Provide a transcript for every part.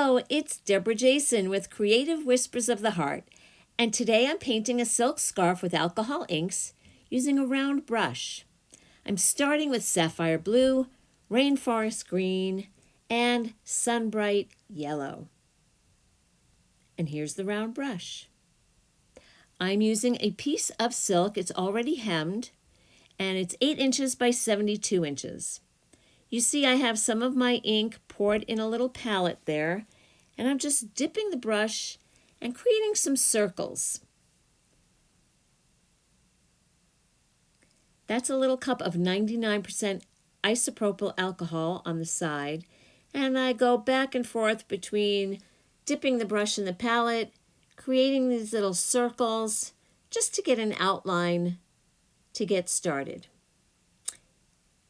Hello, it's Debra Jason with Creative Whispers of the Heart, and today I'm painting a silk scarf with alcohol inks using a round brush. I'm starting with sapphire blue, rainforest green, and sunbright yellow. And here's the round brush. I'm using a piece of silk, it's already hemmed, and it's 8 inches by 72 inches. You see I have some of my ink poured in a little palette there, and I'm just dipping the brush and creating some circles. That's a little cup of 99% isopropyl alcohol on the side, and I go back and forth between dipping the brush in the palette, creating these little circles, just to get an outline to get started.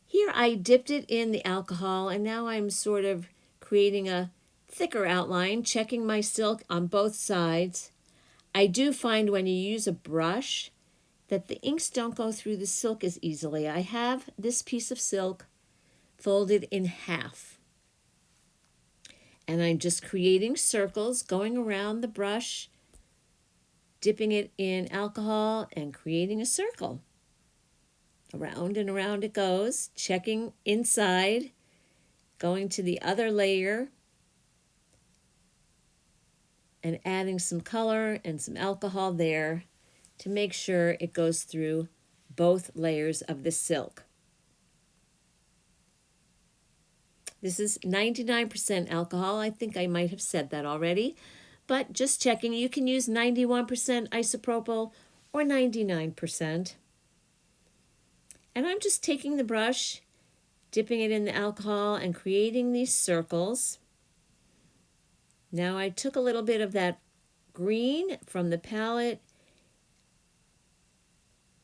Here I dipped it in the alcohol, and now I'm sort of creating a thicker outline, checking my silk on both sides. I do find when you use a brush that the inks don't go through the silk as easily. I have this piece of silk folded in half, and I'm just creating circles, going around the brush, dipping it in alcohol and creating a circle. Around and around it goes, checking inside, going to the other layer, and adding some color and some alcohol there to make sure it goes through both layers of the silk. This is 99% alcohol. I think I might have said that already, but just checking. You can use 91% isopropyl or 99%. And I'm just taking the brush, dipping it in the alcohol, and creating these circles. Now I took a little bit of that green from the palette,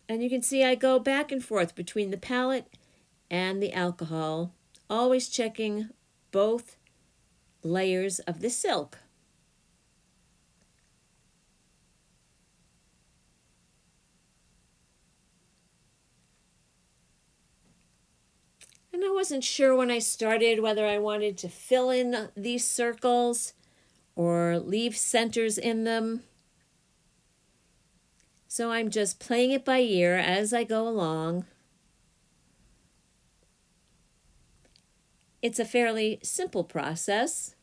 and you can see I go back and forth between the palette and the alcohol, always checking both layers of the silk. And I wasn't sure when I started whether I wanted to fill in these circles or leave centers in them. So I'm just playing it by ear as I go along. It's a fairly simple process.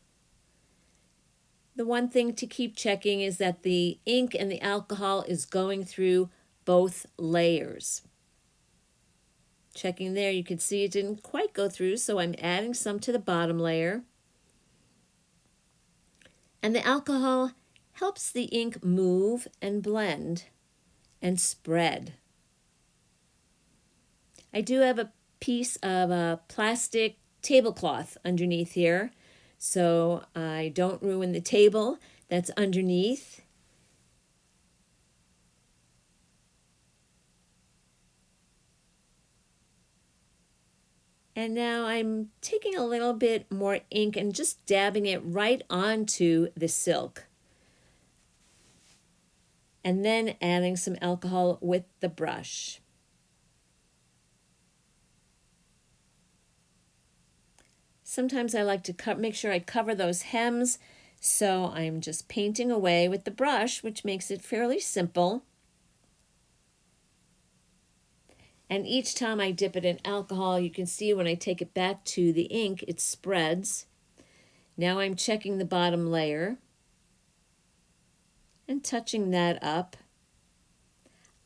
The one thing to keep checking is that the ink and the alcohol is going through both layers. Checking there, you can see it didn't quite go through, so I'm adding some to the bottom layer. And the alcohol helps the ink move and blend and spread. I do have a piece of a plastic tablecloth underneath here, so I don't ruin the table that's underneath. And now I'm taking a little bit more ink and just dabbing it right onto the silk. And then adding some alcohol with the brush. Sometimes I like to make sure I cover those hems, so I'm just painting away with the brush, which makes it fairly simple. And each time I dip it in alcohol, you can see when I take it back to the ink, it spreads. Now I'm checking the bottom layer and touching that up.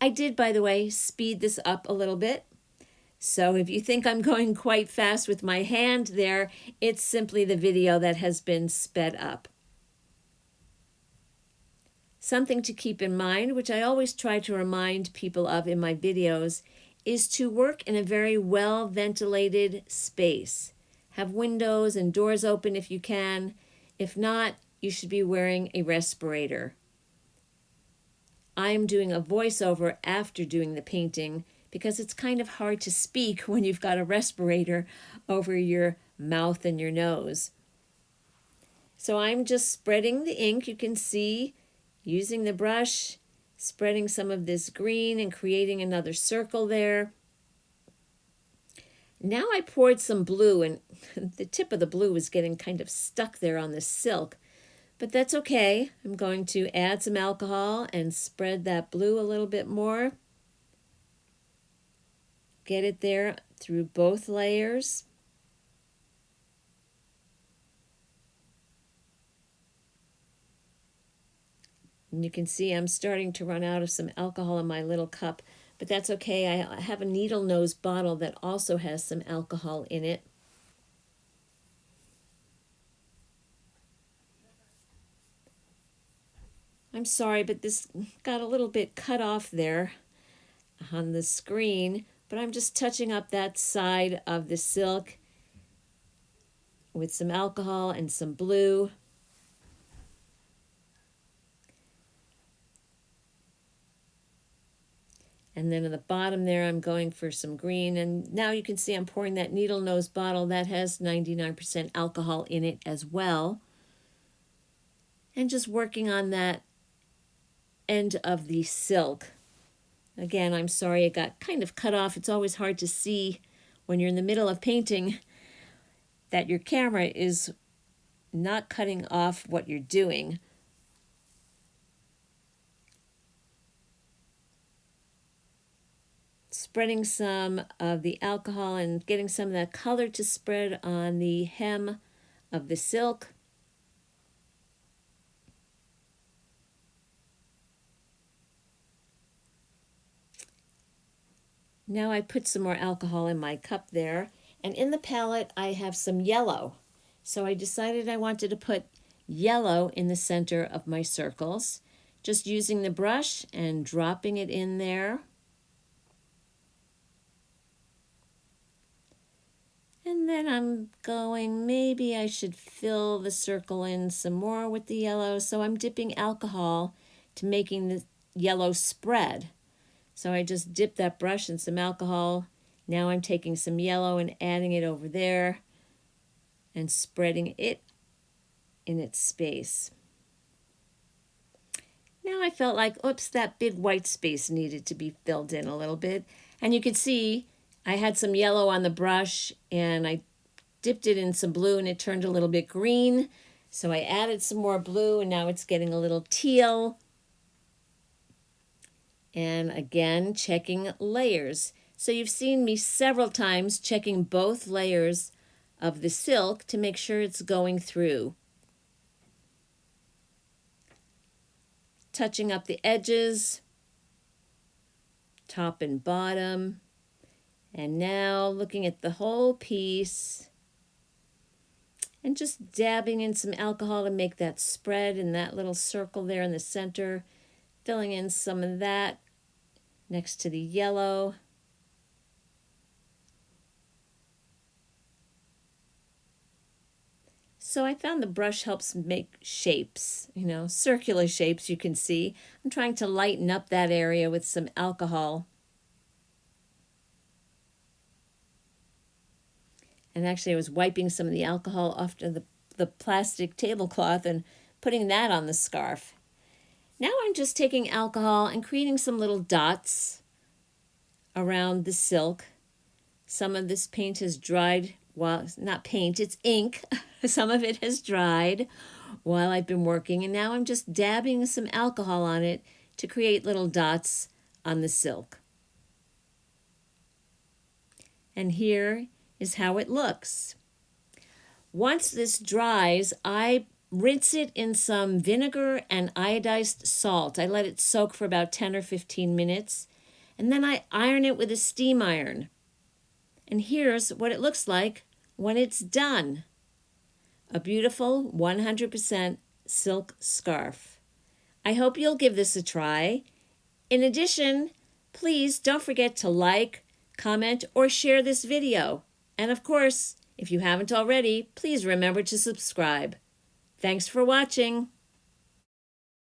I did, by the way, speed this up a little bit. So if you think I'm going quite fast with my hand there, it's simply the video that has been sped up. Something to keep in mind, which I always try to remind people of in my videos, is to work in a very well-ventilated space. Have windows and doors open if you can. If not, you should be wearing a respirator. I'm doing a voiceover after doing the painting because it's kind of hard to speak when you've got a respirator over your mouth and your nose. So I'm just spreading the ink, you can see, using the brush, spreading some of this green and creating another circle there. Now I poured some blue, and the tip of the blue was getting kind of stuck there on the silk. But that's okay. I'm going to add some alcohol and spread that blue a little bit more. Get it there through both layers. And you can see I'm starting to run out of some alcohol in my little cup, but that's okay. I have a needle nose bottle that also has some alcohol in it. I'm sorry, but this got a little bit cut off there on the screen, but I'm just touching up that side of the silk with some alcohol and some blue. And then at the bottom there, I'm going for some green. And now you can see I'm pouring that needle nose bottle that has 99% alcohol in it as well. And just working on that end of the silk. Again, I'm sorry it got kind of cut off. It's always hard to see when you're in the middle of painting that your camera is not cutting off what you're doing. Spreading some of the alcohol and getting some of that color to spread on the hem of the silk. Now I put some more alcohol in my cup there, and in the palette I have some yellow. So I decided I wanted to put yellow in the center of my circles, just using the brush and dropping it in there. And then I'm going, maybe I should fill the circle in some more with the yellow. So I'm dipping alcohol to making the yellow spread. So I just dip that brush in some alcohol. Now I'm taking some yellow and adding it over there and spreading it in its space. Now I felt like, oops, that big white space needed to be filled in a little bit. And you can see I had some yellow on the brush and I dipped it in some blue and it turned a little bit green. So I added some more blue and now it's getting a little teal. And again, checking layers. So you've seen me several times checking both layers of the silk to make sure it's going through. Touching up the edges, top and bottom. And now looking at the whole piece and just dabbing in some alcohol to make that spread in that little circle there in the center, filling in some of that next to the yellow. So I found the brush helps make shapes, circular shapes you can see. I'm trying to lighten up that area with some alcohol. And actually I was wiping some of the alcohol off to the plastic tablecloth and putting that on the scarf. Now I'm just taking alcohol and creating some little dots around the silk. Some of this paint has dried, well, not paint, it's ink. Some of it has dried while I've been working, and now I'm just dabbing some alcohol on it to create little dots on the silk. And here is how it looks. Once this dries, I rinse it in some vinegar and iodized salt. I let it soak for about 10 or 15 minutes, and then I iron it with a steam iron. And here's what it looks like when it's done. A beautiful 100% silk scarf. I hope you'll give this a try. In addition, please don't forget to like, comment, or share this video. And of course, if you haven't already, please remember to subscribe. Thanks for watching.